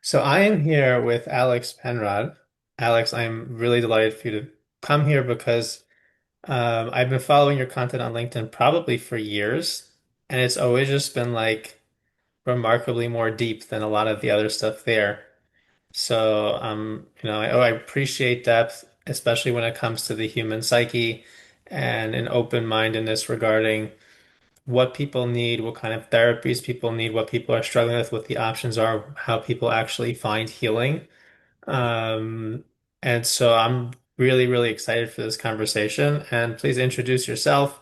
So I am here with Alex Penrod. Alex, I'm really delighted for you to come here because I've been following your content on LinkedIn probably for years, and it's always just been like remarkably more deep than a lot of the other stuff there. So I appreciate depth, especially when it comes to the human psyche and an open-mindedness regarding what people need, what kind of therapies people need, what people are struggling with, what the options are, how people actually find healing. Um, and so I'm really, really excited for this conversation. And please introduce yourself.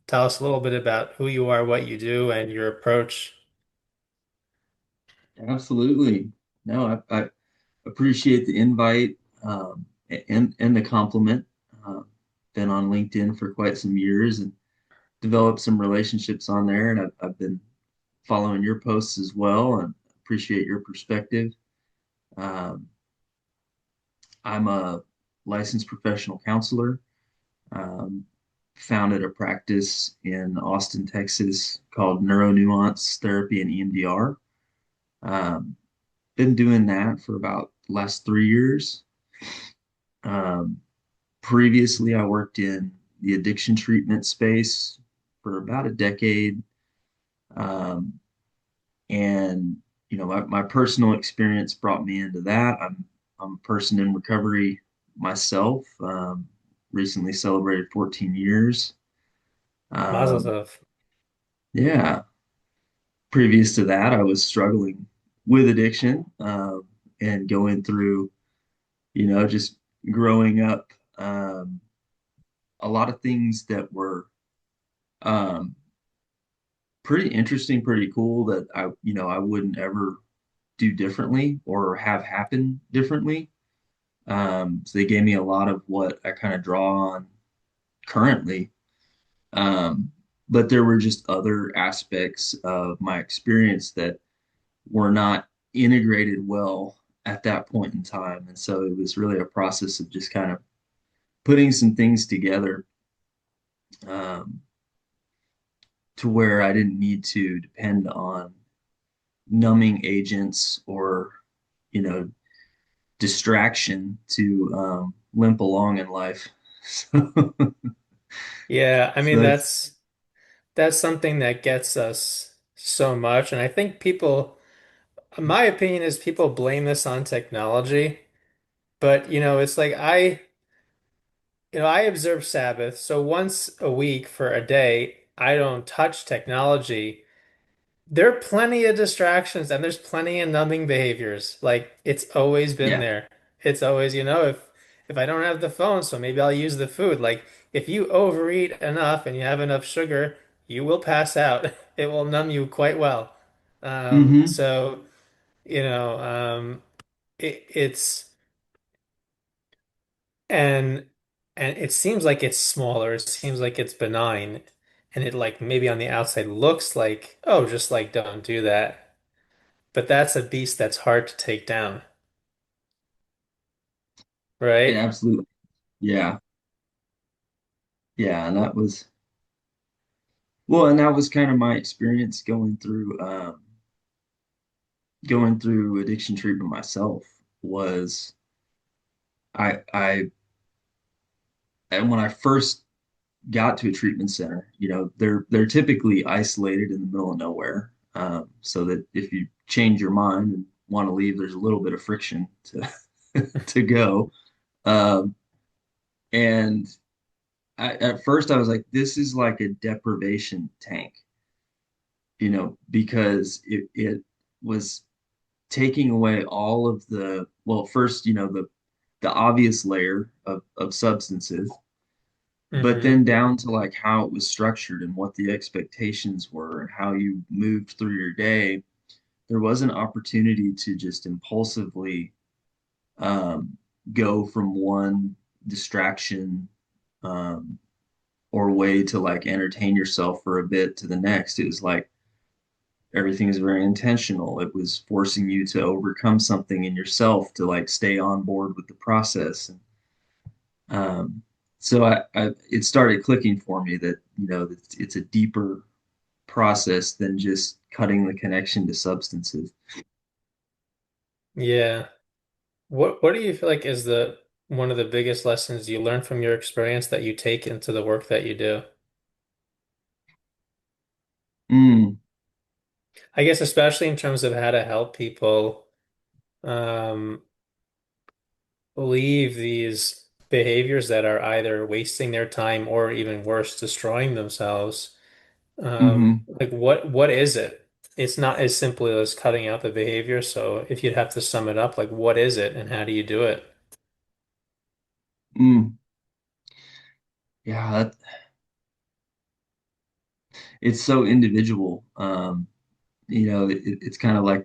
Tell us a little bit about who you are, what you do, and your approach. Absolutely. No, I appreciate the invite and the compliment. Been on LinkedIn for quite some years and developed some relationships on there, and I've been following your posts as well and appreciate your perspective. Um, I'm a licensed professional counselor. Um, Founded a practice in Austin, Texas called Neuro Nuance Therapy and EMDR. Um, been doing that for about the last 3 years. Um, Previously, I worked in the addiction treatment space for about a decade. Um, and, my personal experience brought me into that. I'm a person in recovery myself. Recently celebrated 14 years. Mazel Um, tov. yeah. Previous to that, I was struggling with addiction and going through, just growing up. Um, a lot of things that were um, pretty interesting, pretty cool that I wouldn't ever do differently or have happen differently. So they gave me a lot of what I kind of draw on currently. Um, but there were just other aspects of my experience that were not integrated well at that point in time. And so it was really a process of just kind of putting some things together um, to where I didn't need to depend on numbing agents or, you know, distraction to limp along in life. So, Yeah, I so mean that's, that's something that gets us so much. And I think people, my opinion is people blame this on technology, but it's like I observe Sabbath, so once a week for a day, I don't touch technology. There are plenty of distractions and there's plenty of numbing behaviors. Like it's always been yeah. there. It's always, if I don't have the phone, so maybe I'll use the food. Like if you overeat enough and you have enough sugar, you will pass out. It will numb you quite well. Hmm. So, you know, it's and and it seems like it's smaller. It seems like it's benign. And it like maybe on the outside looks like, oh, just like don't do that. But that's a beast that's hard to take down, Yeah, right? absolutely. Yeah. Yeah. And that was, well, and that was kind of my experience going through addiction treatment myself was I and when I first got to a treatment center, they're typically isolated in the middle of nowhere, so that if you change your mind and want to leave, there's a little bit of friction to to go. Um, and at first, I was like, this is like a deprivation tank, because it was taking away all of the, well, first, the obvious layer of substances, but Hmm. then down to like how it was structured and what the expectations were and how you moved through your day, there was an opportunity to just impulsively um, go from one distraction um, or way to like entertain yourself for a bit to the next. It was like everything is very intentional. It was forcing you to overcome something in yourself to like stay on board with the process. And so it started clicking for me that it's a deeper process than just cutting the connection to substances. Yeah. What do you feel like is the one of the biggest lessons you learn from your experience that you take into the work that you do? Mm, I guess especially in terms of how to help people um, leave these behaviors that are either wasting their time or even worse, destroying themselves. hmm Like what is it? It's not as simple as cutting out the behavior. So if you'd have to sum it up, like what is it and how do you do it? mm. Yeah, it's so individual. It's kind of like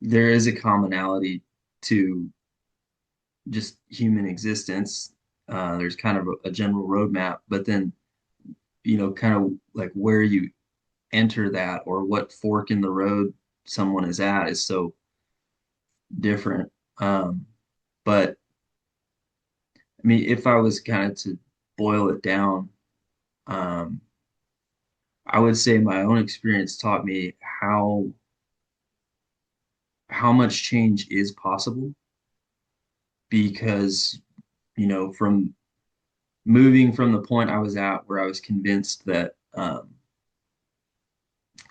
there is a commonality to just human existence. There's kind of a general roadmap, but then, kind of like where you enter that or what fork in the road someone is at is so different. Um, but I mean, if I was kind of to boil it down, um, I would say my own experience taught me how much change is possible because, from moving from the point I was at where I was convinced that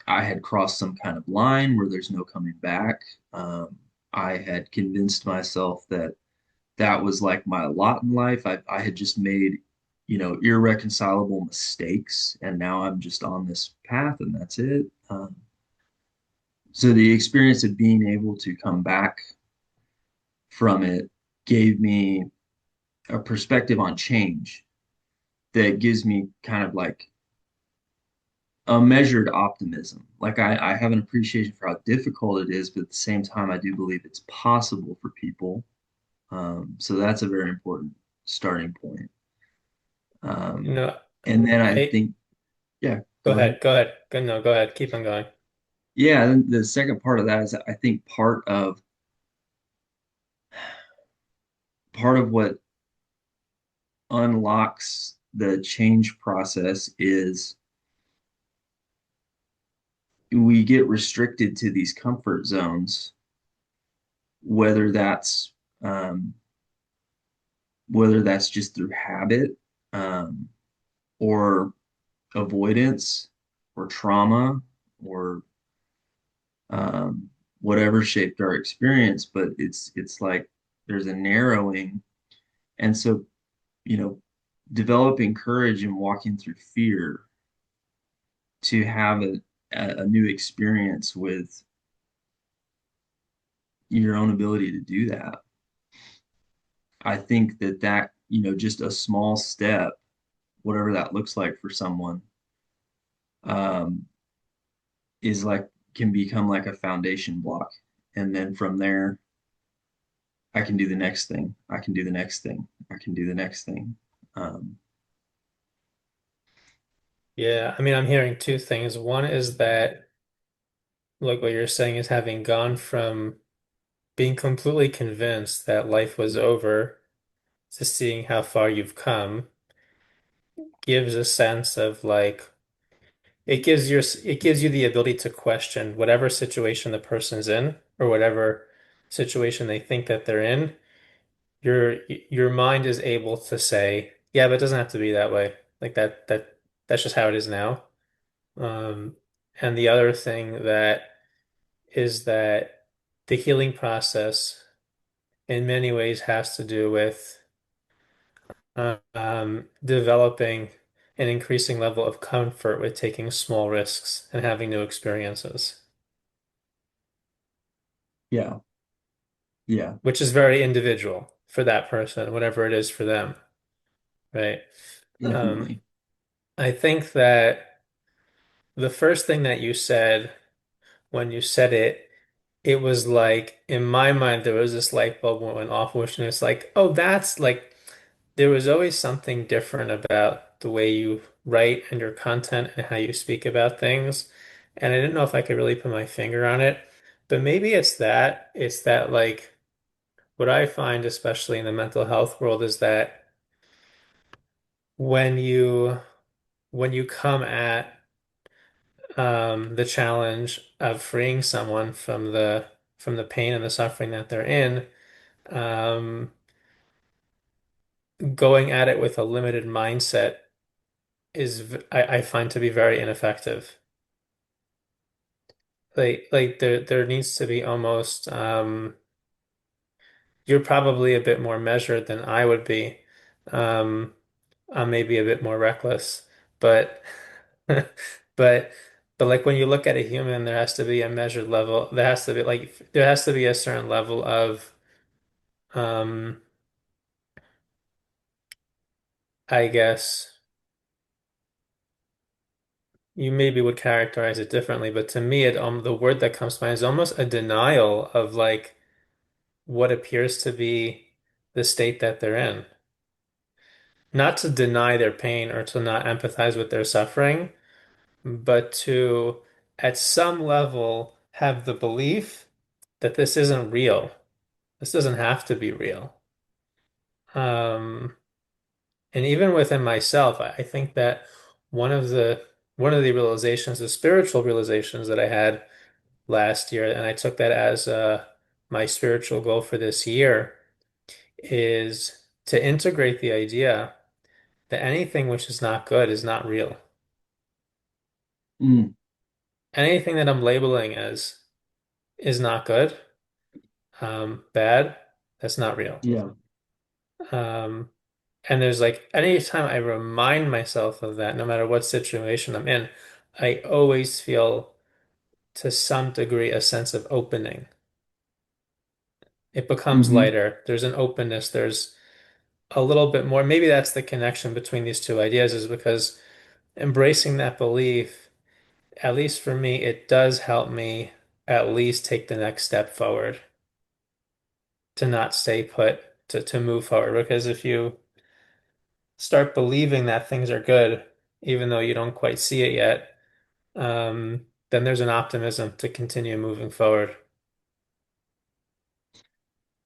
I had crossed some kind of line where there's no coming back. Um, I had convinced myself that that was like my lot in life. I had just made, irreconcilable mistakes, and now I'm just on this path, and that's it. So the experience of being able to come back from it gave me a perspective on change that gives me kind of like a measured optimism. Like I have an appreciation for how difficult it is, but at the same time, I do believe it's possible for people. So that's a very important starting point. You Um, know, and then I I think, yeah, go ahead. go ahead. No, go ahead. Keep on going. Yeah, and the second part of that is I think part of what unlocks the change process is we get restricted to these comfort zones, whether that's um, whether that's just through habit, um, or avoidance or trauma or whatever shaped our experience. But it's like there's a narrowing, and so you know, developing courage and walking through fear to have a new experience with your own ability to do that. I think that just a small step, whatever that looks like for someone, um, is like can become like a foundation block. And then from there, I can do the next thing. I can do the next thing. I can do the next thing. Um, Yeah, I mean, I'm hearing two things. One is that, like what you're saying is having gone from being completely convinced that life was over to seeing how far you've come gives a sense of like it gives you the ability to question whatever situation the person's in or whatever situation they think that they're in. Your mind is able to say, yeah, but it doesn't have to be that way. Like that's just how it is now. Um, and the other thing that is that the healing process in many ways has to do with developing an increasing level of comfort with taking small risks and having new experiences, yeah, yeah, which is very individual for that person, whatever it is for them, right? Um, definitely. I think that the first thing that you said when you said it, it was like in my mind there was this light bulb went off, which and it's like, oh, that's like there was always something different about the way you write and your content and how you speak about things. And I didn't know if I could really put my finger on it, but maybe it's that like what I find, especially in the mental health world, is that when you when you come at the challenge of freeing someone from the pain and the suffering that they're in, um, going at it with a limited mindset I find to be very ineffective. Like there needs to be almost you're probably a bit more measured than I would be. Um, I'm maybe a bit more reckless, but but like when you look at a human, there has to be a measured level. There has to be a certain level of um, I guess you maybe would characterize it differently, but to me, the word that comes to mind is almost a denial of like what appears to be the state that they're in. Not to deny their pain or to not empathize with their suffering, but to, at some level, have the belief that this isn't real. This doesn't have to be real. Um, and even within myself, I think that one of the one of the realizations, the spiritual realizations that I had last year, and I took that as my spiritual goal for this year, is to integrate the idea that anything which is not good is not real. Mm, Anything that I'm labeling as is not good, bad, that's not real. yeah, Um, and there's like anytime I remind myself of that, no matter what situation I'm in, I always feel to some degree a sense of opening. It becomes hmm lighter. There's an openness. There's a little bit more. Maybe that's the connection between these two ideas, is because embracing that belief, at least for me, it does help me at least take the next step forward, to not stay put, to move forward. Because if you start believing that things are good, even though you don't quite see it yet, then there's an optimism to continue moving forward.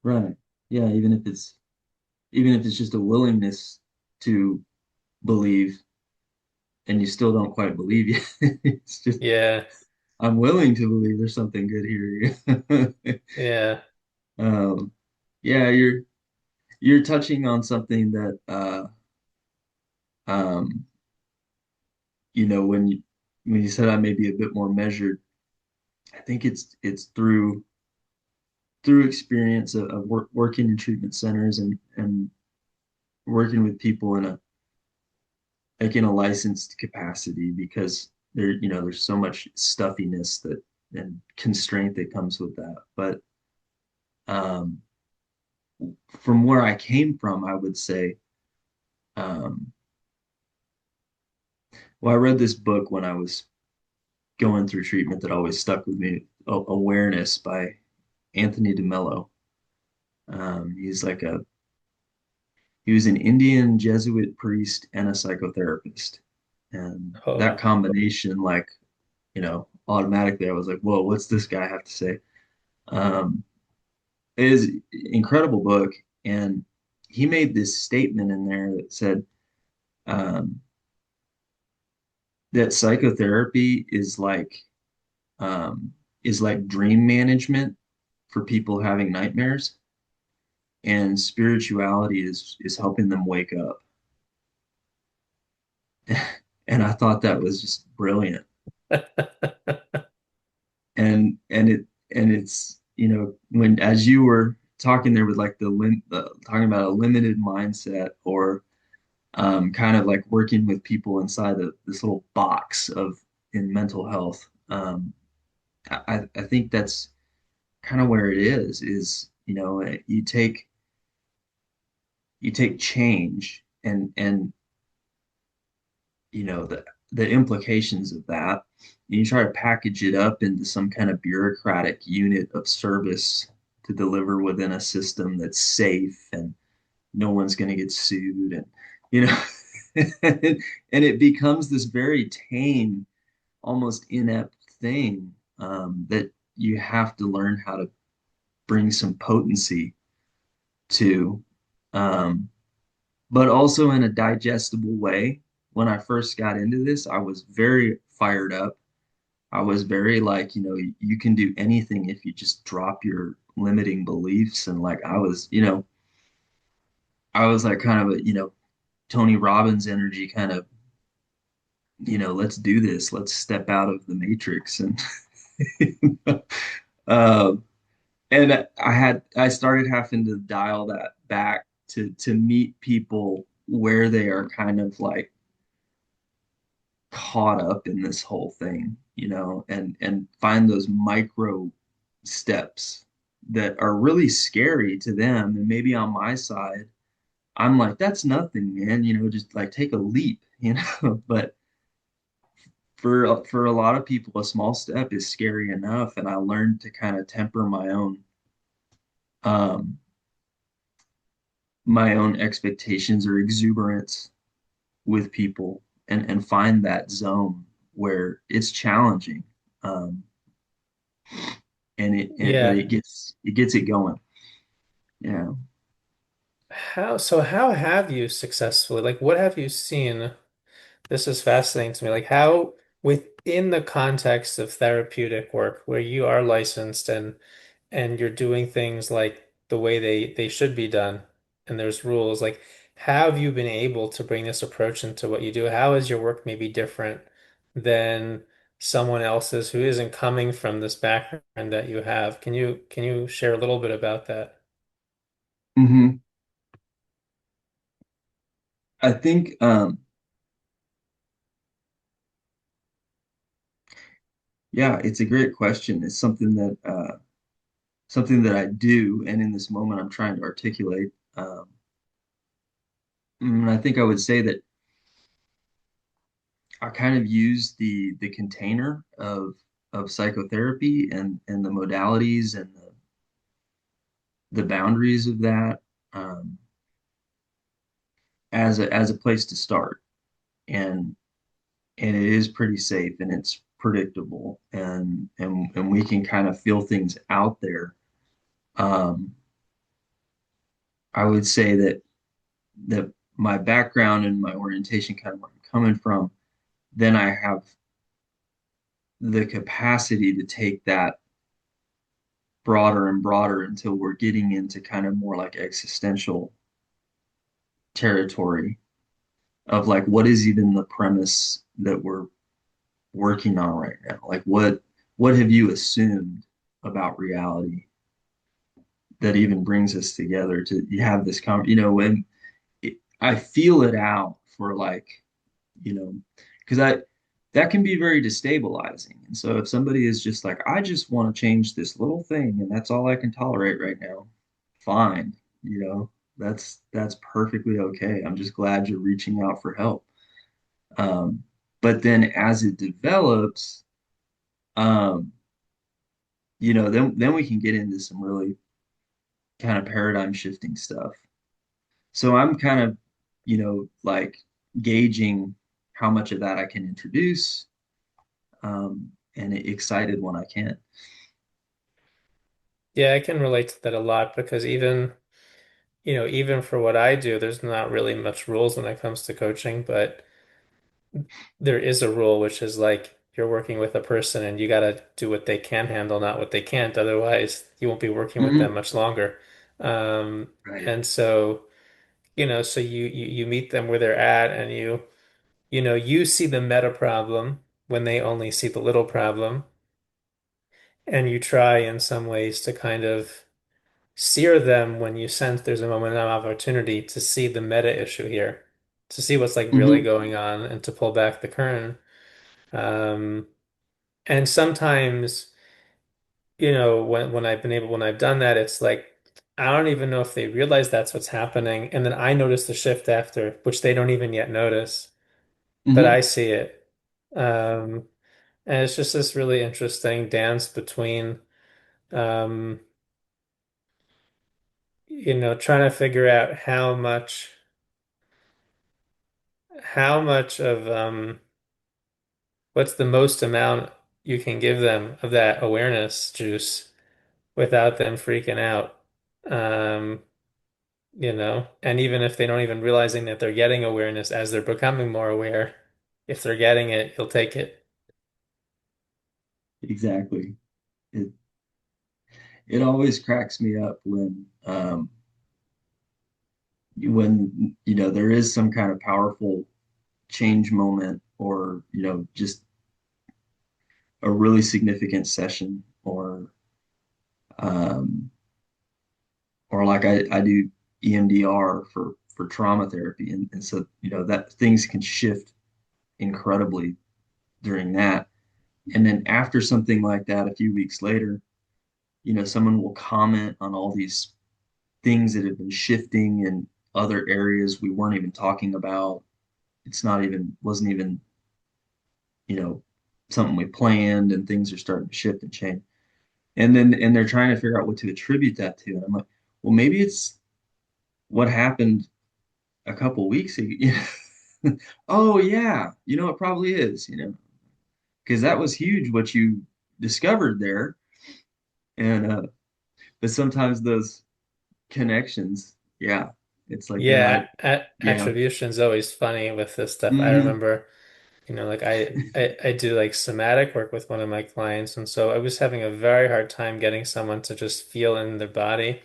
right. Yeah, even if it's just a willingness to believe and you still don't quite believe yet. It's just Yeah, I'm willing to believe there's something good here. yeah, Um, yeah, you're touching on something that um, when you said I may be a bit more measured, I think it's through experience of working in treatment centers and working with people in a licensed capacity because there's so much stuffiness that and constraint that comes with that. But um, from where I came from, I would say, um, well, I read this book when I was going through treatment that always stuck with me, Awareness by Anthony DeMello. He's like he was an Indian Jesuit priest and a psychotherapist. And that oh, combination, like, automatically I was like, whoa, what's this guy have to say? Um, it is an incredible book. And he made this statement in there that said um, that psychotherapy um, is like dream management for people having nightmares, and spirituality is helping them wake up. And I thought that was just brilliant. And when as you were talking there with like talking about a limited mindset or kind of like working with people inside this little box of in mental health. I think that's kind of where it is you take change and the implications of that, and you try to package it up into some kind of bureaucratic unit of service to deliver within a system that's safe and no one's going to get sued, and you know and it becomes this very tame, almost inept thing that you have to learn how to bring some potency to, um, but also in a digestible way. When I first got into this, I was very fired up I was very like, you can do anything if you just drop your limiting beliefs. And like, I was like kind of a, Tony Robbins energy kind of, let's do this. Let's step out of the matrix. And, um, and I started having to dial that back to meet people where they are kind of like caught up in this whole thing, and find those micro steps that are really scary to them. And maybe on my side, I'm like, that's nothing, man, just like take a leap, But for a lot of people, a small step is scary enough. And I learned to kind of temper um my own expectations or exuberance with people, and find that zone where it's challenging. Um, but Yeah. it gets it going. Yeah. How have you successfully, like, what have you seen? This is fascinating to me. Like, how, within the context of therapeutic work, where you are licensed and you're doing things like the way they should be done, and there's rules, like, how have you been able to bring this approach into what you do? How is your work maybe different than someone else's who isn't coming from this background that you have? Can you share a little bit about that? hmm I think, yeah, it's a great question. It's something that I do, and in this moment, I'm trying to articulate. And I think I would say that I kind of use the container of psychotherapy and the modalities and the boundaries of that, um, as a place to start. And and it is pretty safe, and it's predictable, and we can kind of feel things out there. Um, I would say that my background and my orientation, kind of where I'm coming from, then I have the capacity to take that broader and broader until we're getting into kind of more like existential territory of like what is even the premise that we're working on right now? Like what have you assumed about reality that even brings us together to have this when I feel it out for like, because I that can be very destabilizing. And so if somebody is just like, I just want to change this little thing and that's all I can tolerate right now, fine, that's perfectly okay. I'm just glad you're reaching out for help. Um, but then as it develops, um, then we can get into some really kind of paradigm shifting stuff. So I'm kind of, like gauging how much of that I can introduce, and excited when I can. Yeah, I can relate to that a lot because even for what I do, there's not really much rules when it comes to coaching, but there is a rule which is like you're working with a person and you got to do what they can handle, not what they can't. Otherwise, you won't be working with them hmm much longer. Um, Right. and so, so you meet them where they're at and you see the meta problem when they only see the little problem, and you try in some ways to kind of steer them when you sense there's a moment of opportunity to see the meta issue here, to see what's like really hmm going on and to pull back the curtain. Um, and sometimes, when I've done that, it's like I don't even know if they realize that's what's happening. And then I notice the shift after, which they don't even yet notice, but I hmm see it. Um, and it's just this really interesting dance between um, trying to figure out how much of what's the most amount you can give them of that awareness juice without them freaking out. Um, and even if they don't even realizing that they're getting awareness as they're becoming more aware, if they're getting it, you'll take it. exactly. It it always cracks me up when there is some kind of powerful change moment, or just a really significant session, um, or like I do EMDR for trauma therapy, and so that things can shift incredibly during that. And then after something like that, a few weeks later, someone will comment on all these things that have been shifting in other areas we weren't even talking about. It's not even wasn't even, you know, something we planned, and things are starting to shift and change. And they're trying to figure out what to attribute that to. And I'm like, well, maybe it's what happened a couple weeks ago. Oh yeah, it probably is, because that was huge what you discovered there. And but sometimes those connections, yeah, it's like they Yeah, might, yeah. attribution's always funny with this stuff. I Hmm. remember, like I do like somatic work with one of my clients, and so I was having a very hard time getting someone to just feel in their body,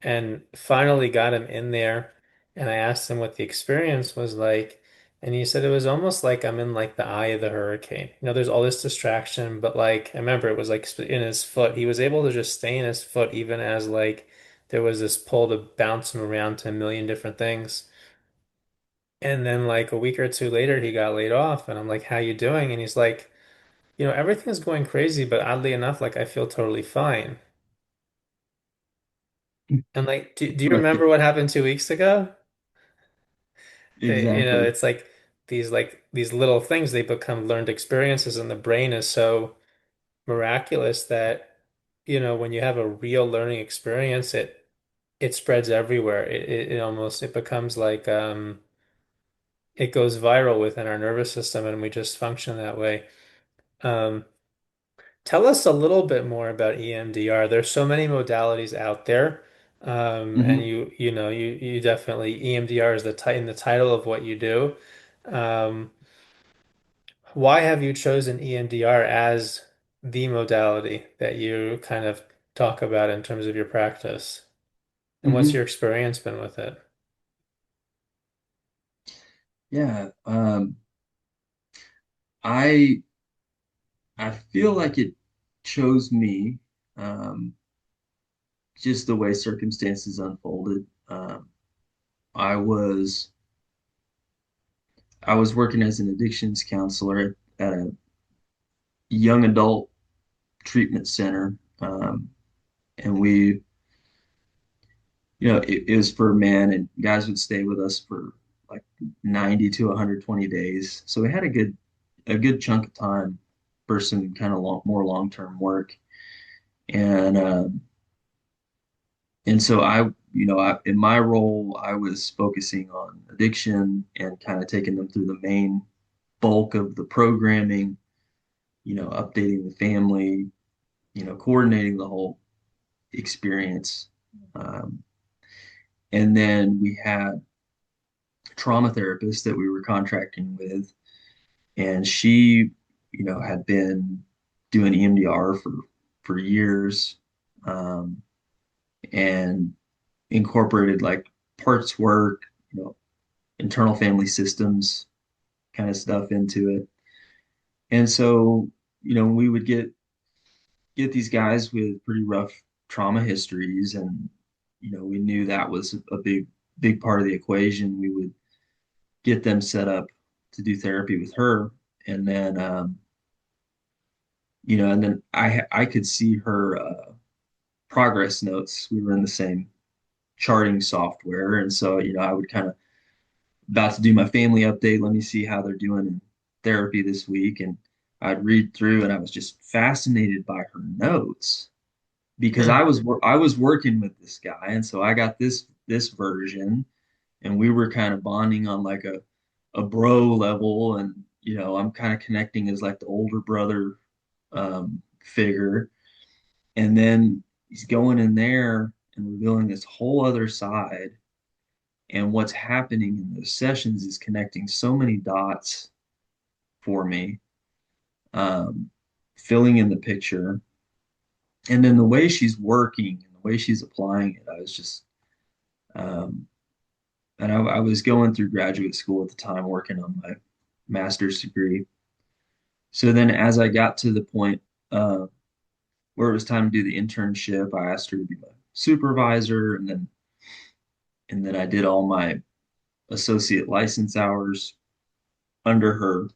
and finally got him in there, and I asked him what the experience was like, and he said it was almost like I'm in like the eye of the hurricane. There's all this distraction, but like I remember it was like in his foot. He was able to just stay in his foot even as like there was this pull to bounce him around to a million different things. And then like a week or two later, he got laid off, and I'm like, "How you doing?" And he's like, "Everything's going crazy, but oddly enough, like I feel totally fine." And like, do you Right. remember what happened 2 weeks ago? Exactly. It's like these little things, they become learned experiences, and the brain is so miraculous that, when you have a real learning experience, it spreads everywhere. It almost it becomes like it goes viral within our nervous system, and we just function that way. Um, Tell us a little bit more about EMDR. There's so many modalities out there. And Hmm. you definitely EMDR is in the title of what you do. Um, why have you chosen EMDR as the modality that you kind of talk about in terms of your practice? And what's Hmm. your experience been with it? Yeah. I I feel like it chose me, um, just the way circumstances unfolded. I was I was working as an addictions counselor at a young adult treatment center, and it was for men, and guys would stay with us for like 90 to 120 days. So we had a good chunk of time for some kind of more long-term work. And and so in my role, I was focusing on addiction and kind of taking them through the main bulk of the programming, updating the family, coordinating the whole experience. Um, and then we had trauma therapist that we were contracting with, and she, had been doing EMDR for years, um, and incorporated like parts work, internal family systems kind of stuff into it. And so, we would get these guys with pretty rough trauma histories, and we knew that was a big part of the equation. We would get them set up to do therapy with her, and then I could see her progress notes. We were in the same charting software, and so I would kind of about to do my family update. Let me see how they're doing in therapy this week, and I'd read through, and I was just fascinated by her notes because Hmm. I was working with this guy, and so I got this version, and we were kind of bonding on like a bro level, and I'm kind of connecting as like the older brother figure, and then he's going in there and revealing this whole other side, and what's happening in those sessions is connecting so many dots for me. Um, filling in the picture. And then the way she's working and the way she's applying it, I was just, um, and I was going through graduate school at the time, working on my master's degree. So then, as I got to the point where it was time to do the internship, I asked her to be my supervisor, and then I did all my associate license hours under her.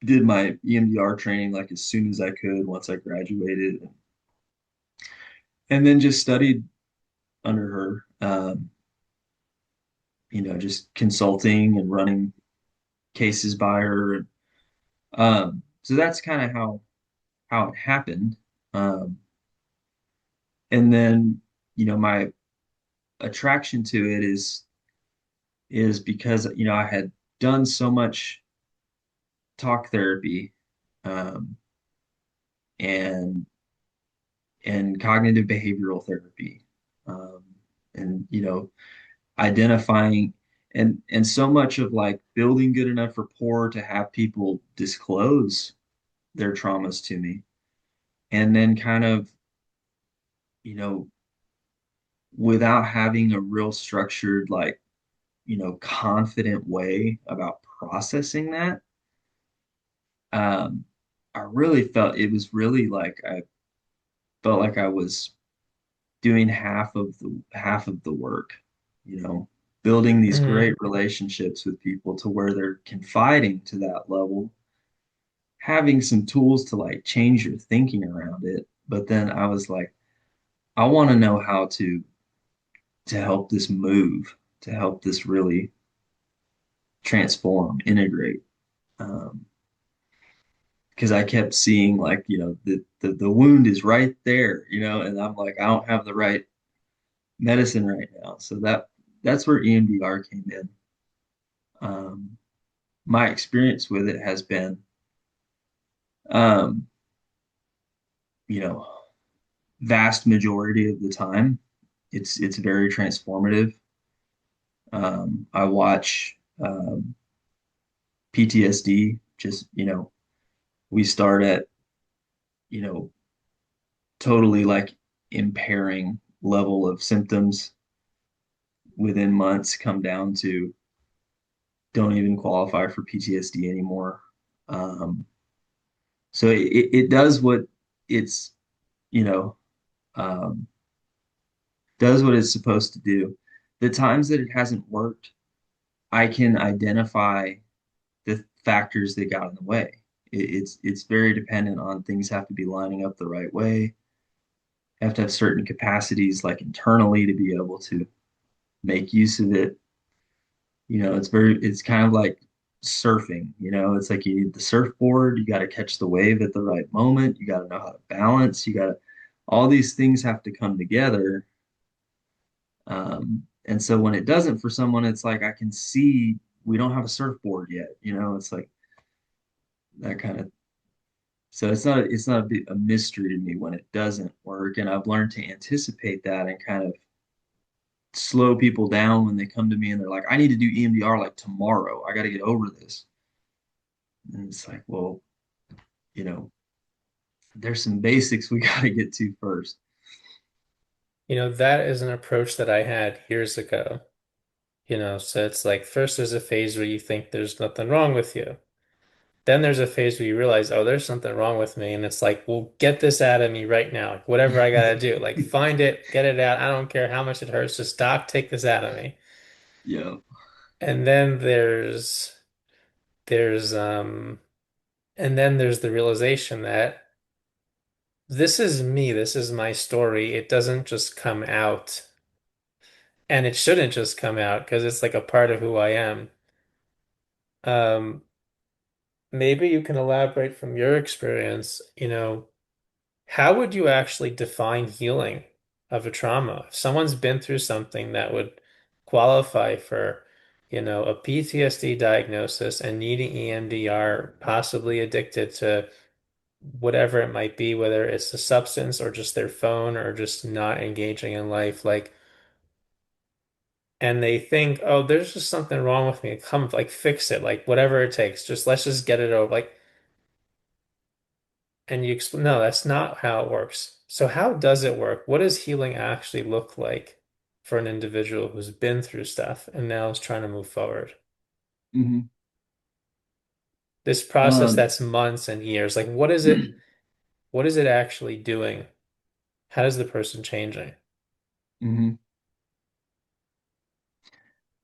Did my EMDR training like as soon as I could once I graduated, and then just studied under her. Just consulting and running cases by her. So that's kind of how it happened. Um, and then, my attraction to it is because I had done so much talk therapy, um, and cognitive behavioral therapy, um, and identifying and so much of like building good enough rapport to have people disclose their traumas to me, and then kind of you know without having a real structured, like, confident way about processing that. um I really felt it was really like I felt like I was doing half of the work, you know, building these great Hmm. relationships with people to where they're confiding to that level, having some tools to like change your thinking around it. But then I was like, I want to know how to help this move, to help this really transform, integrate. Um, because I kept seeing like, the wound is right there, and I'm like, I don't have the right medicine right now. So that's where EMDR came in. Um, my experience with it has been, um, you know, vast majority of the time, it's very transformative. I watch PTSD. Just we start at you know totally like impairing level of symptoms within months, come down to don't even qualify for PTSD anymore. Um, so it does what it's you know um, does what it's supposed to do. The times that it hasn't worked, I can identify the factors that got in the way. It's very dependent on things have to be lining up the right way. Have to have certain capacities like internally to be able to make use of it. It's kind of like surfing. It's like you need the surfboard, you got to catch the wave at the right moment, you got to know how to balance, all these things have to come together. And so when it doesn't for someone, it's like I can see we don't have a surfboard yet. It's like that kind of. So it's not a mystery to me when it doesn't work, and I've learned to anticipate that and kind of slow people down when they come to me and they're like, "I need to do EMDR like tomorrow. I got to get over this." And it's like, well, you know, there's some basics we got to get to first. That is an approach that I had years ago. So it's like first there's a phase where you think there's nothing wrong with you. Then there's a phase where you realize, oh, there's something wrong with me. And it's like, well, get this out of me right now. Like, whatever I gotta do. Like find it, get it out. I don't care how much it hurts. Just stop, take this out of me. Yeah. And then there's and then there's the realization that this is me, this is my story. It doesn't just come out. And it shouldn't just come out because it's like a part of who I am. Um, Maybe you can elaborate from your experience, how would you actually define healing of a trauma? If someone's been through something that would qualify for, a PTSD diagnosis and needing EMDR, possibly addicted to whatever it might be, whether it's a substance or just their phone or just not engaging in life, like, and they think, oh, there's just something wrong with me. Come, like, fix it, like, whatever it takes. Just let's just get it over. Like, And you explain, no, that's not how it works. So how does it work? What does healing actually look like for an individual who's been through stuff and now is trying to move forward? Hmm. This process Um, that's months and years, like what is it actually doing? How is the person changing? mhm.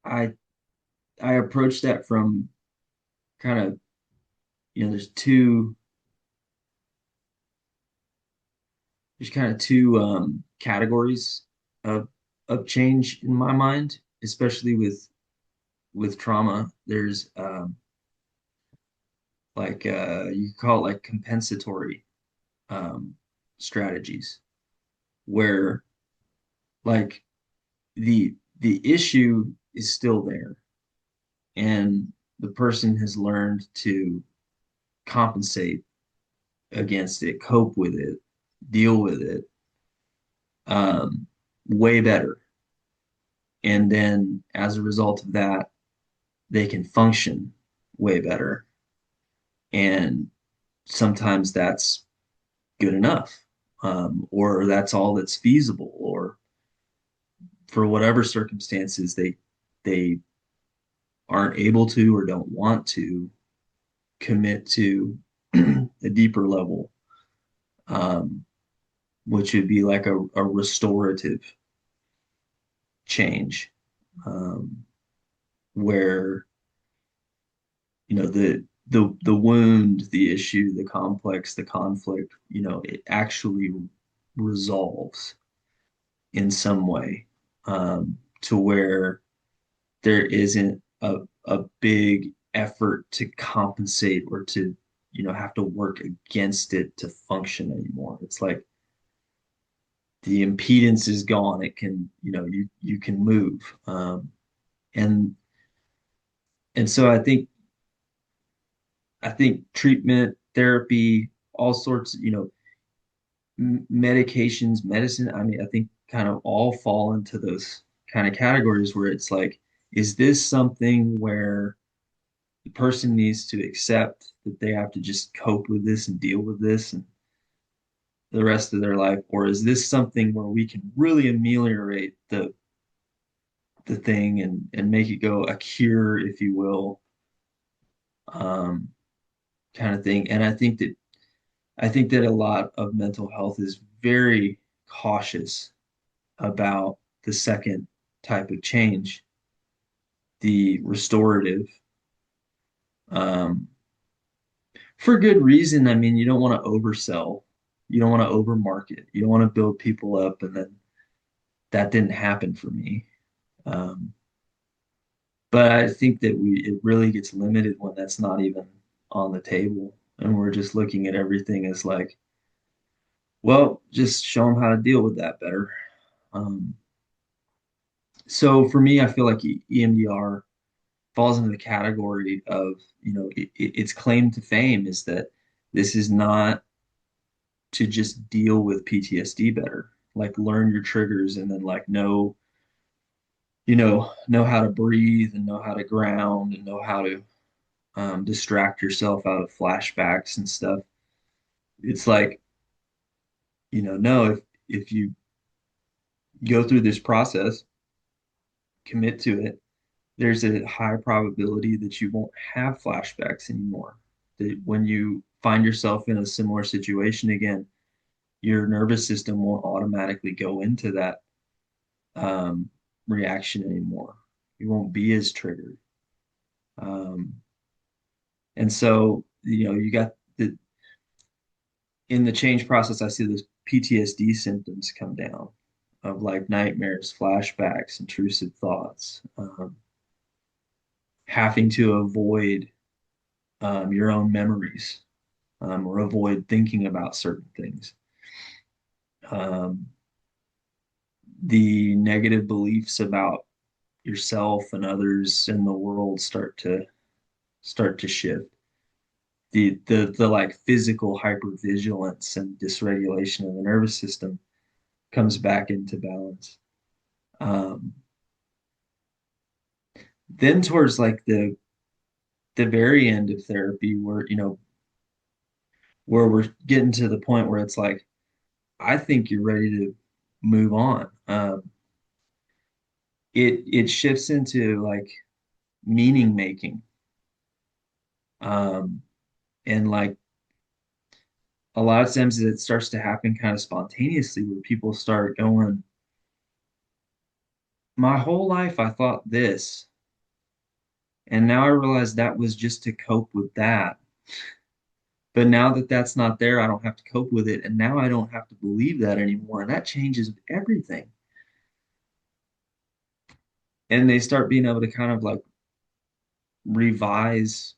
I I approach that from kind of, there's kind of two categories of change in my mind, especially with trauma. There's you could call it like compensatory um, strategies where like the issue is still there and the person has learned to compensate against it, cope with it, deal with it um, way better. And then as a result of that, they can function way better. And sometimes that's good enough, or that's all that's feasible, or for whatever circumstances they aren't able to or don't want to commit to a deeper level, um, which would be like a restorative change, um, where the wound, the issue, the complex, the conflict, it actually resolves in some way, to where there isn't a big effort to compensate or to have to work against it to function anymore. It's like the impedance is gone. It can, you can move, and so I think treatment, therapy, all sorts, medications, medicine. I mean, I think kind of all fall into those kind of categories where it's like, is this something where the person needs to accept that they have to just cope with this and deal with this and the rest of their life, or is this something where we can really ameliorate the thing and make it go a cure, if you will, um, kind of thing. And I think that a lot of mental health is very cautious about the second type of change, the restorative, um, for good reason. I mean, you don't want to oversell, you don't want to overmarket, you don't want to build people up, and then that didn't happen for me. Um, but I think that it really gets limited when that's not even on the table, and we're just looking at everything as like, well, just show them how to deal with that better. Um, so for me, I feel like EMDR falls into the category of, its claim to fame is that this is not to just deal with PTSD better, like learn your triggers and then like know how to breathe and know how to ground and know how to distract yourself out of flashbacks and stuff. It's like, no, if you go through this process, commit to it, there's a high probability that you won't have flashbacks anymore. That when you find yourself in a similar situation again, your nervous system won't automatically go into that um, reaction anymore. You won't be as triggered. Um, and so, you got in the change process, I see those PTSD symptoms come down of like nightmares, flashbacks, intrusive thoughts, having to avoid your own memories, or avoid thinking about certain things. Um, the negative beliefs about yourself and others in the world start to shift. The like physical hypervigilance and dysregulation of the nervous system comes back into balance. Um, then towards like the very end of therapy, where we're getting to the point where it's like, I think you're ready to move on. It shifts into like meaning making, um, and like a lot of times it starts to happen kind of spontaneously, where people start going, "My whole life I thought this, and now I realize that was just to cope with that. But now that that's not there, I don't have to cope with it, and now I don't have to believe that anymore, and that changes everything." And they start being able to kind of like revise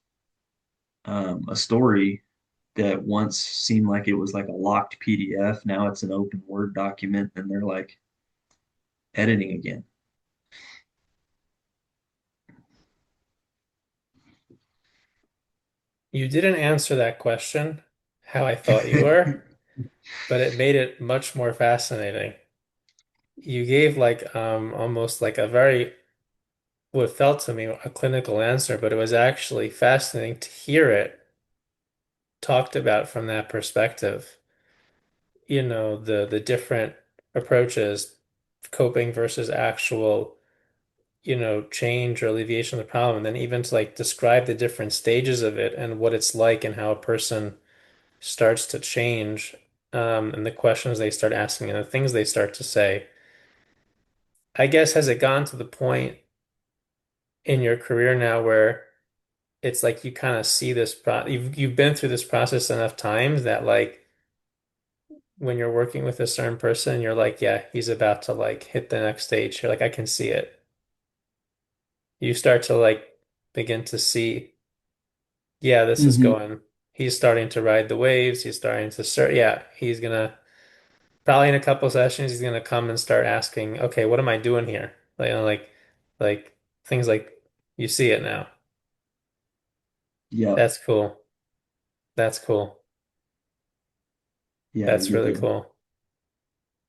a story that once seemed like it was like a locked PDF. Now it's an open Word document, and they're like editing again. You didn't answer that question how I thought you were, but it made it much more fascinating. You gave like almost like a very what felt to me a clinical answer, but it was actually fascinating to hear it talked about from that perspective. You know, the different approaches, coping versus actual, change or alleviation of the problem, and then even to like describe the different stages of it and what it's like and how a person starts to change, and the questions they start asking and the things they start to say. I guess has it gone to the point in your career now where it's like you kind of see this you've been through this process enough times that like when you're working with a certain person, you're like, yeah, he's about to like hit the next stage. You're like, I can see it. You start to like begin to see, yeah, this is Hmm. going, he's starting to ride the waves. He's starting to start, yeah, he's gonna probably in a couple sessions, he's gonna come and start asking, okay, what am I doing here? Like, like things like you see it now. Yep. That's cool. That's cool. Yeah, you That's get really cool.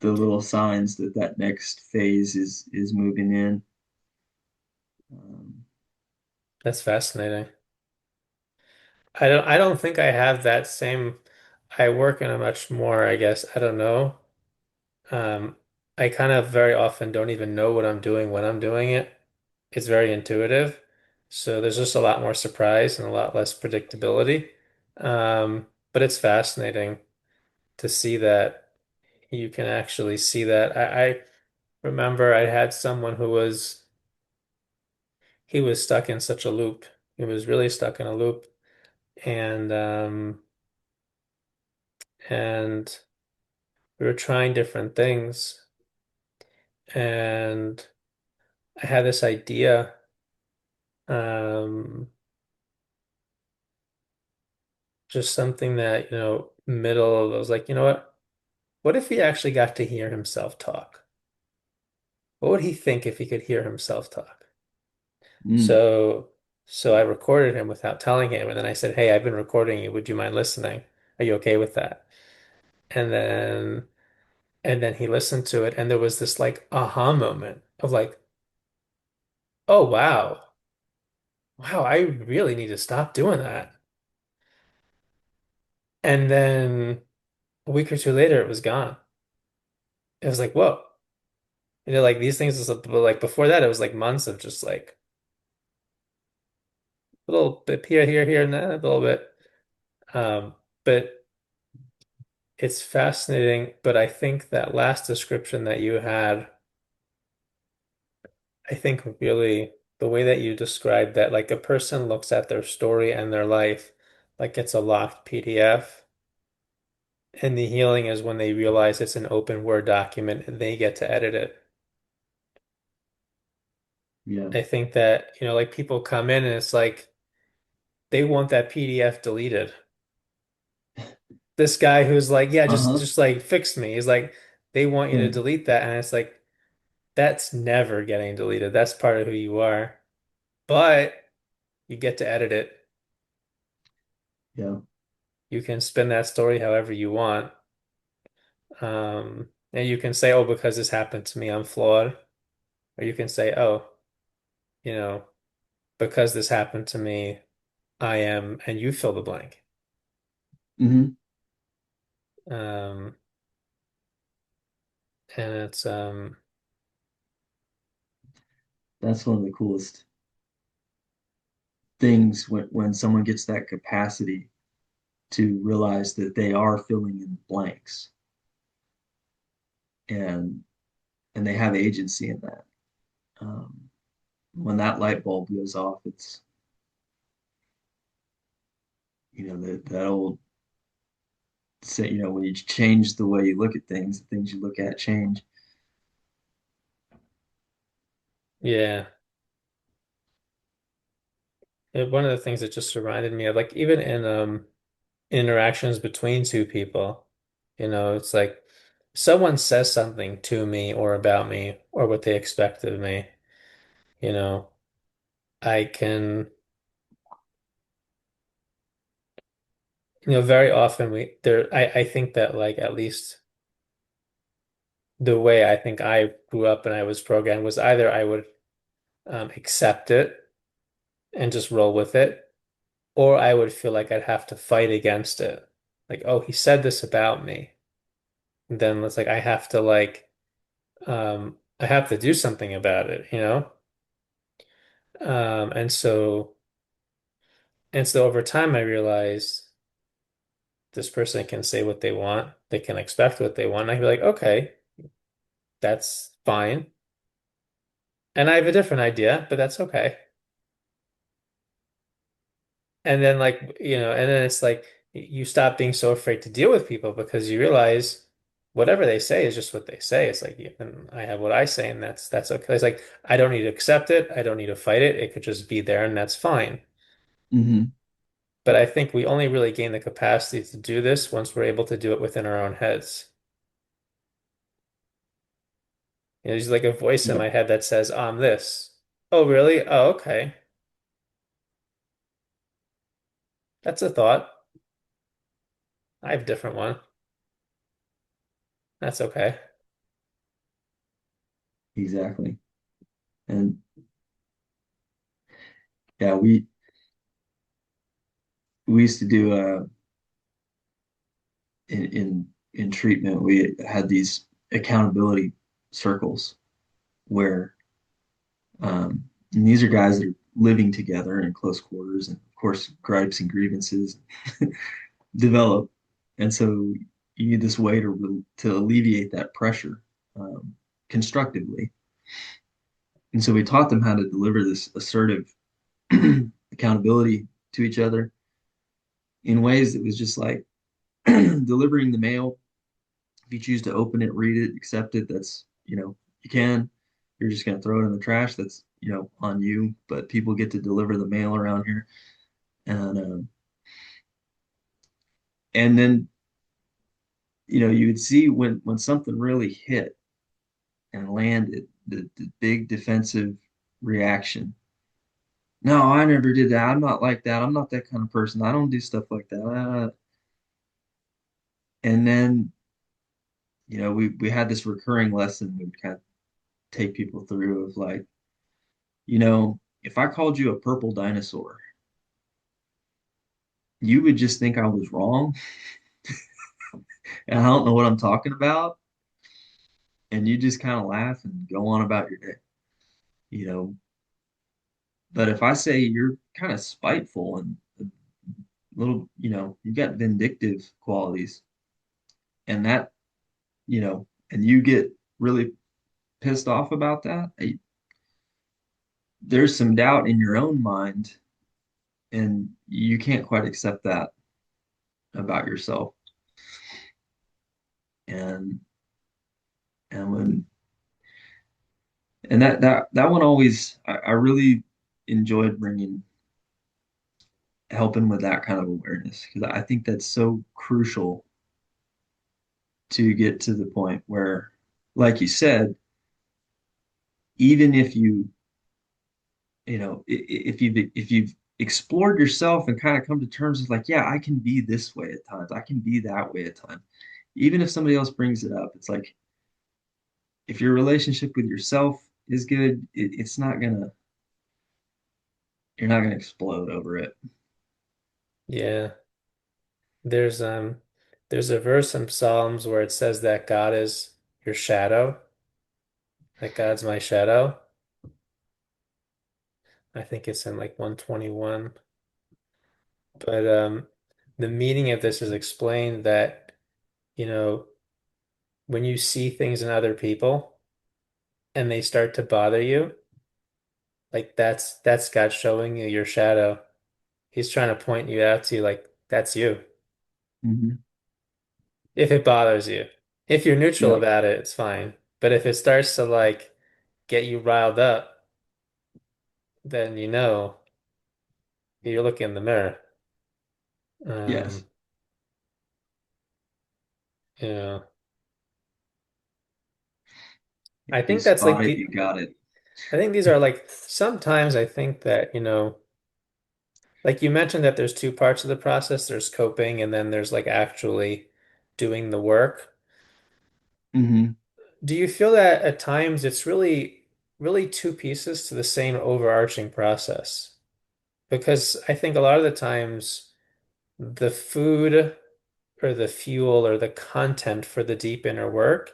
the little signs that that next phase is moving in. Um, That's fascinating. I don't think I have that same I work in a much more, I guess, I don't know. Um, I kind of very often don't even know what I'm doing when I'm doing it. It's very intuitive. So there's just a lot more surprise and a lot less predictability. But it's fascinating to see that you can actually see that. I remember I had someone who he was stuck in such a loop. He was really stuck in a loop. And and we were trying different things. And I had this idea, um, just something that, middle of, I was like, you know what? What if he actually got to hear himself talk? What would he think if he could hear himself talk? mm, So, so I recorded him without telling him, and then I said, "Hey, I've been recording you. Would you mind listening? Are you okay with that?" And then, and then he listened to it, and there was this like aha moment of like, "Oh wow, wow, I really need to stop doing that." And then a week or two later, it was gone. It was like, whoa. Like these things is like before that, it was like months of just like a little bit here, here, here, and that, a little bit. But it's fascinating. But I think that last description that you had, I think really the way that you described that, like a person looks at their story and their life like it's a locked PDF. And the healing is when they realize it's an open Word document and they get to edit it. yeah. I think that, like people come in and it's like they want that PDF deleted. This guy who's like, yeah, just Uh-huh. just like fix me. He's like, they want you to Yeah. delete that, and it's like that's never getting deleted. That's part of who you are. But you get to edit it. Yeah. You can spin that story however you want. And you can say, oh, because this happened to me, I'm flawed. Or you can say, oh, you know, because this happened to me, I am, and you fill the blank. Hmm. Um, and it's That's one of the coolest things when someone gets that capacity to realize that they are filling in blanks and and they have agency in that. Um, when that light bulb goes off, it's that old say, when you change the way you look at things, the things you look at change. yeah. One of the things that just reminded me of, like, even in interactions between two people, it's like someone says something to me or about me or what they expect of me, you know, I can, very often I think that, like, at least the way I think I grew up and I was programmed was either I would accept it and just roll with it, or I would feel like I'd have to fight against it. Like, oh, he said this about me. Then it's like I have to do something about it, you know? And so over time I realized this person can say what they want, they can expect what they want. And I can be like, okay, that's fine. And I have a different idea, but that's okay. And then, and then it's like you stop being so afraid to deal with people because you realize whatever they say is just what they say. It's like, and I have what I say, and that's okay. It's like I don't need to accept it. I don't need to fight it. It could just be there, and that's fine. Hmm. But I think we only really gain the capacity to do this once we're able to do it within our own heads. There's like a voice in Yep, my head that says, I'm this. Oh, really? Oh, okay. That's a thought. I have a different one. That's okay. exactly. And yeah, we used to do in treatment, we had these accountability circles where and these are guys that are living together in close quarters, and of course, gripes and grievances develop, and so you need this way to alleviate that pressure constructively. And so we taught them how to deliver this assertive accountability to each other in ways that was just like delivering the mail. If you choose to open it, read it, accept it, that's, you can. You're just going to throw it in the trash. That's, on you. But people get to deliver the mail around here. And then, you would see when something really hit and landed, the big defensive reaction. No, I never did that. I'm not like that. I'm not that kind of person. I don't do stuff like that. And then, we had this recurring lesson we would kind of take people through of like, if I called you a purple dinosaur, you would just think I was wrong and I don't know what I'm talking about. And you just kind of laugh and go on about your day, you know. But if I say you're kind of spiteful and a little, you got vindictive qualities and that, and you get really pissed off about that, there's some doubt in your own mind and you can't quite accept that about yourself. And and when and that one always I really enjoyed bringing helping with that kind of awareness because I think that's so crucial to get to the point where, like you said, even if if you've explored yourself and kind of come to terms with like, yeah, I can be this way at times, I can be that way at times. Even if somebody else brings it up, it's like if your relationship with yourself is good, it's not gonna you're not gonna explode over it. Yeah. There's um There's a verse in Psalms where it says that God is your shadow, that God's my shadow. I think it's in like 121. But the meaning of this is explained that, you know, when you see things in other people and they start to bother you, like that's God showing you your shadow. He's trying to point you out to you like that's you. Hmm. If it bothers you. If you're neutral Yep. about it, it's fine. But if it starts to like get you riled up, then you know you're looking in the mirror. Yes. Um, you know, I You think that's spot like it, you got it. I think these are like sometimes I think that, like you mentioned that there's two parts of the process. There's coping and then there's like actually doing the work. Hmm. Do you feel that at times it's really two pieces to the same overarching process? Because I think a lot of the times the food or the fuel or the content for the deep inner work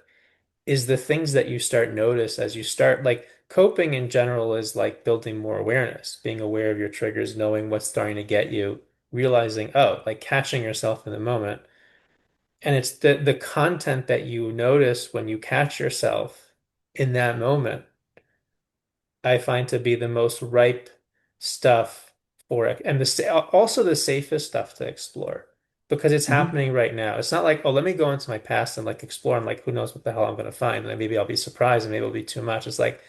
is the things that you start notice as you start like coping in general is like building more awareness, being aware of your triggers, knowing what's starting to get you, realizing, oh, like catching yourself in the moment. And it's the content that you notice when you catch yourself in that moment, I find to be the most ripe stuff for it, and also the safest stuff to explore because it's Hmm. happening right now. It's not like, oh, let me go into my past and like explore and like who knows what the hell I'm going to find, and then maybe I'll be surprised and maybe it'll be too much. It's like,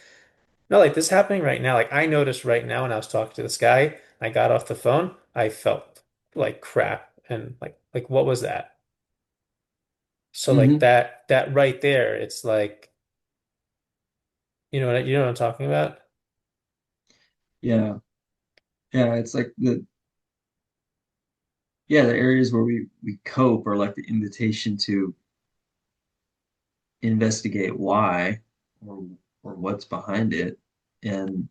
no, like this is happening right now. Like I noticed right now when I was talking to this guy, I got off the phone, I felt like crap and like what was that? So like Hmm. that right there, it's like, you know what I'm talking about? Yeah. Yeah. It's like the areas where we cope are like the invitation to investigate why or or what's behind it. And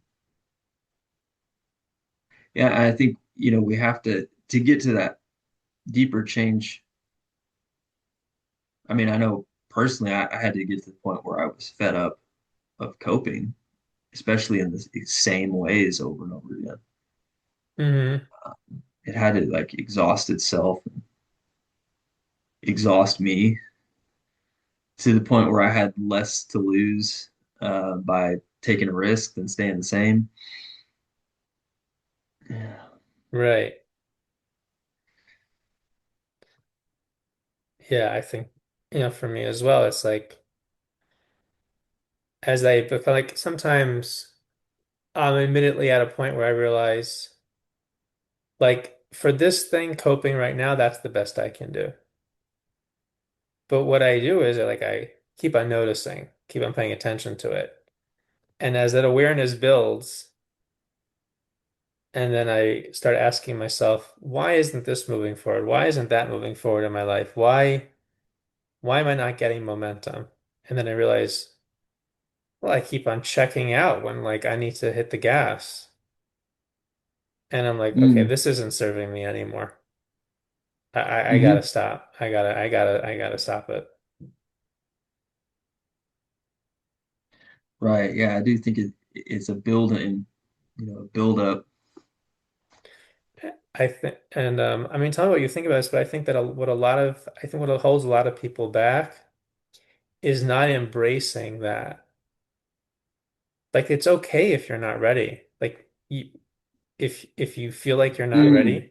yeah, I think, we have to get to that deeper change. I mean, I know personally I had to get to the point where I was fed up of coping, especially in the same ways over and over again. Hmm. It had to like exhaust itself, exhaust me to the point where I had less to lose by taking a risk than staying the same. Yeah. Right. Yeah, I think, for me as well, it's like as I become like sometimes I'm admittedly at a point where I realize like for this thing coping right now, that's the best I can do. But what I do is I keep on noticing, keep on paying attention to it. And as that awareness builds, and then I start asking myself, why isn't this moving forward? Why isn't that moving forward in my life? Why am I not getting momentum? And then I realize, well, I keep on checking out when like I need to hit the gas. And I'm like, okay, Mm, this isn't serving me anymore. I gotta hmm. stop. I gotta stop it. Right. Yeah, I do think it's a building, a build up. I think, and I mean, tell me what you think about this, but I think that I think what holds a lot of people back is not embracing that. Like, it's okay if you're not ready. Like, if you feel like you're not Mm, ready,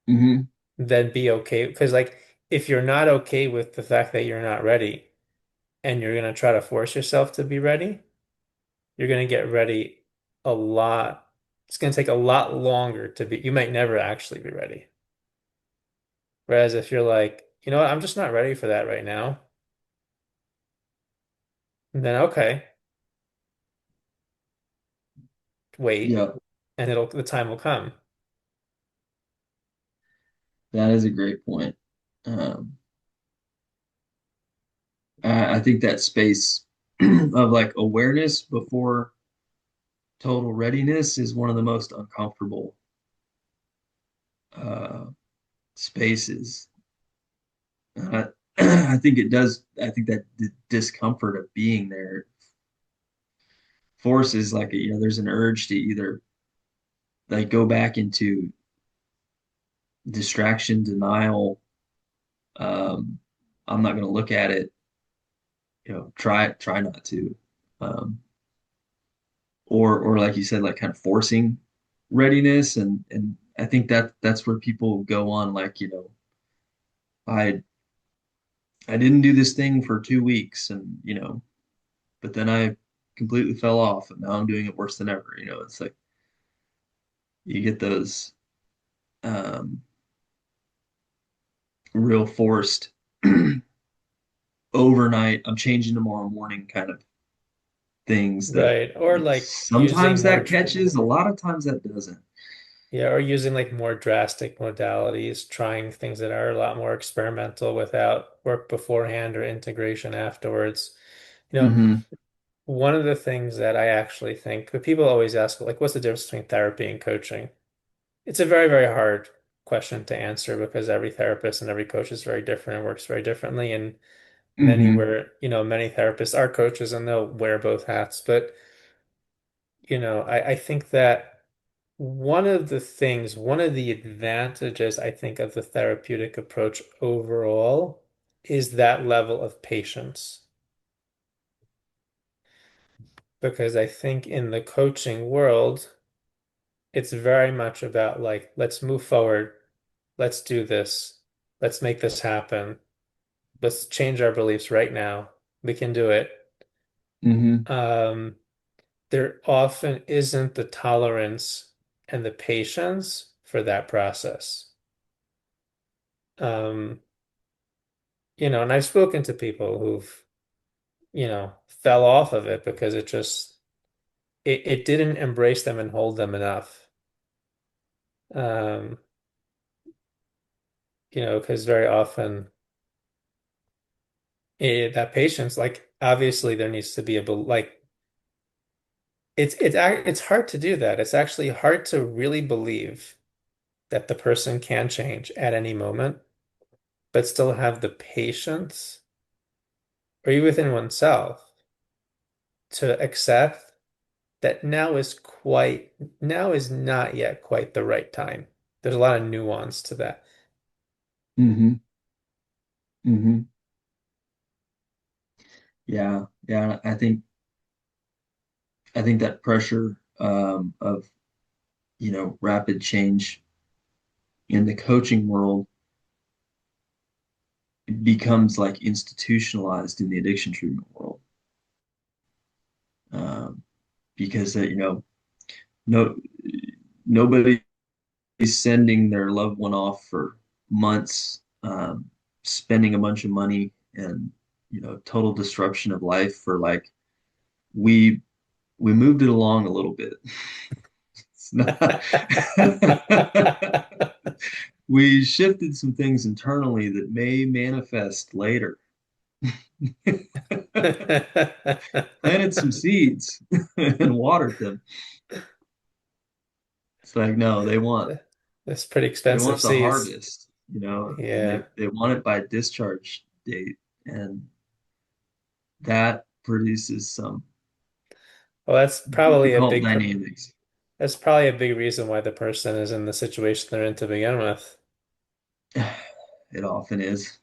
hmm. then be okay. Because like, if you're not okay with the fact that you're not ready, and you're gonna try to force yourself to be ready, you're gonna get ready a lot. It's gonna take a lot longer to be. You might never actually be ready. Whereas if you're like, you know what, I'm just not ready for that right now, then okay, wait, Yeah, and the time will come. that is a great point. Um, I think that space of like awareness before total readiness is one of the most uncomfortable uh, spaces. Uh, I think it does. I think that the discomfort of being there forces like there's an urge to either like go back into distraction, denial. Um, I'm not going to look at it. Try not to. Um, or like you said, like kind of forcing readiness, and I think that's where people go on like I I didn't do this thing for 2 weeks, and but then I completely fell off, and now I'm doing it worse than ever. It's like you get those um, real forced overnight. I'm changing tomorrow morning kind of things that Right. Or like using sometimes more, that catches, a lot of times that doesn't. yeah, or using like more drastic modalities, trying things that are a lot more experimental without work beforehand or integration afterwards. You know, Hmm. one of the things that I actually think that people always ask, like, what's the difference between therapy and coaching? It's a very, very hard question to answer because every therapist and every coach is very different and works very differently. And Hmm. many therapists are coaches and they'll wear both hats. But, I think that one of the advantages I think of the therapeutic approach overall is that level of patience. Because I think in the coaching world, it's very much about like, let's move forward, let's do this, let's make this happen, let's change our beliefs right now. We can do it. Hmm. Um, there often isn't the tolerance and the patience for that process. Um, and I've spoken to people who've, fell off of it because it didn't embrace them and hold them enough. Um, because very often that patience, like obviously there needs to be like it's hard to do that. It's actually hard to really believe that the person can change at any moment, but still have the patience, or even within oneself, to accept that now is not yet quite the right time. There's a lot of nuance to that. Hmm. Hmm. Yeah, yeah. I think that pressure of rapid change in the coaching world becomes like institutionalized in the addiction treatment world, um, because no nobody's sending their loved one off for months, spending a bunch of money and total disruption of life for like we we moved it along a little bit. It's not. We shifted some things internally that may manifest later. Planted some seeds and watered them. It's like, no, That's pretty they expensive want the seeds. harvest, and they Yeah. they want it by discharge date, and that produces some Well, difficult dynamics. that's probably a big reason why the person is in the situation they're in to begin with. It often is.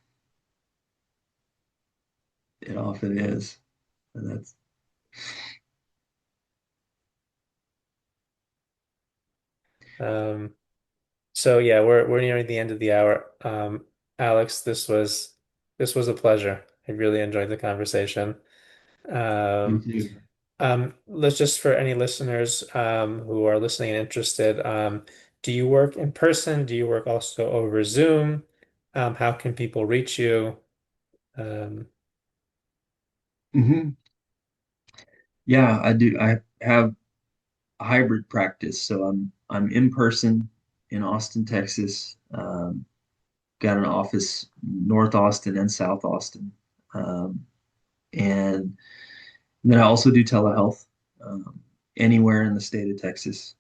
It often is. And that's Um, so yeah, we're nearing the end of the hour. Alex, this was a pleasure. I really enjoyed the conversation. me Um, too. let's just for any listeners who are listening and interested, do you work in person? Do you work also over Zoom? How can people reach you? Um, Hmm. Yeah, I do. I have a hybrid practice, so I'm in person in Austin, Texas. Got an office North Austin and South Austin, um, and then I also do telehealth um, anywhere in the state of Texas.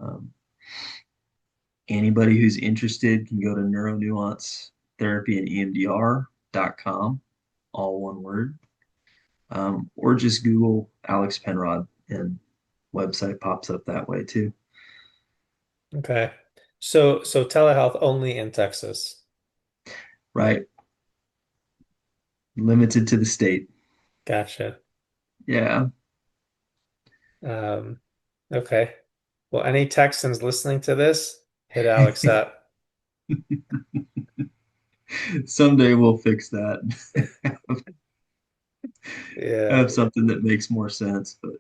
Um, Anybody who's interested can go to Neuro Nuance Therapy and EMDR. penrod.com, all one word. Or just Google Alex Penrod and website pops up that way too. Okay. So telehealth only in Texas. Right. Limited to the state. Gotcha. Yeah. Um, okay. Well, any Texans listening to this, hit Alex up. Someday we'll fix that. Yeah. Have something that makes more sense. But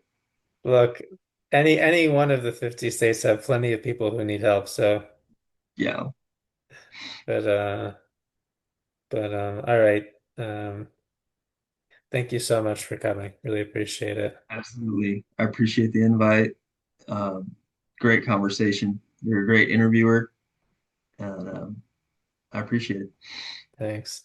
Look, any one of the 50 states have plenty of people who need help. So, yeah, but uh, but all right. Um, thank you so much for coming. Really appreciate it. absolutely. I appreciate the invite. Um, Great conversation. You're a great interviewer, and I appreciate it. Thanks.